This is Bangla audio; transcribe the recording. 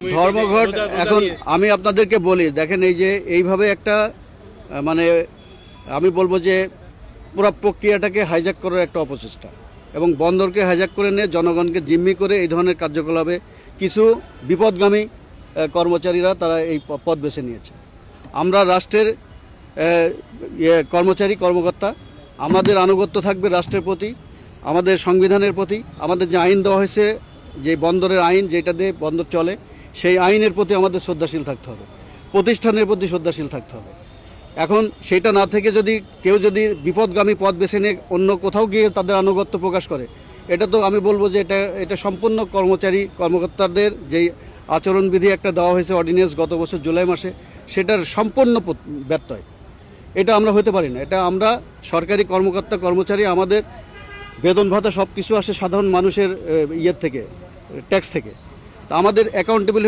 ধর্মঘট এখন আমি আপনাদেরকে বলি, দেখেন এই যে এইভাবে একটা মানে আমি বলবো যে পুরো প্রক্রিয়াটাকে হাইজ্যাক করার একটা অপচেষ্টা এবং বন্দরকে হাইজ্যাক করে নিয়ে জনগণকে জিম্মি করে এই ধরনের কার্যকলাপে কিছু বিপদগামী কর্মচারীরা তারা এই পথ বেছে নিয়েছে। আমরা রাষ্ট্রের কর্মচারী কর্মকর্তা, আমাদের আনুগত্য থাকবে রাষ্ট্রের প্রতি, আমাদের সংবিধানের প্রতি, আমাদের যে আইন দেওয়া হয়েছে, যে বন্দরের আইন যেটা দিয়ে বন্দর চলে, সেই আইনের প্রতি আমাদের শ্রদ্ধাশীল থাকতে হবে, প্রতিষ্ঠানের প্রতি শ্রদ্ধাশীল থাকতে হবে। এখন সেটা না থেকে কেউ যদি বিপদগামী পথ বেছে নিয়ে অন্য কোথাও গিয়ে তাদের আনুগত্য প্রকাশ করে, এটা তো আমি বলবো যে এটা সম্পূর্ণ কর্মকর্তাদের যেই আচরণবিধি একটা দেওয়া হয়েছে অর্ডিন্যান্স গত বছর জুলাই মাসে, সেটার সম্পূর্ণ ব্যত্যয়। এটা আমরা হতে পারি না। এটা আমরা সরকারি কর্মকর্তা কর্মচারী, আমাদের বেতন ভাতা সব কিছু আসে সাধারণ মানুষের ইয়ের থেকে, ট্যাক্স থেকে। তা আমাদের অ্যাকাউন্টেবল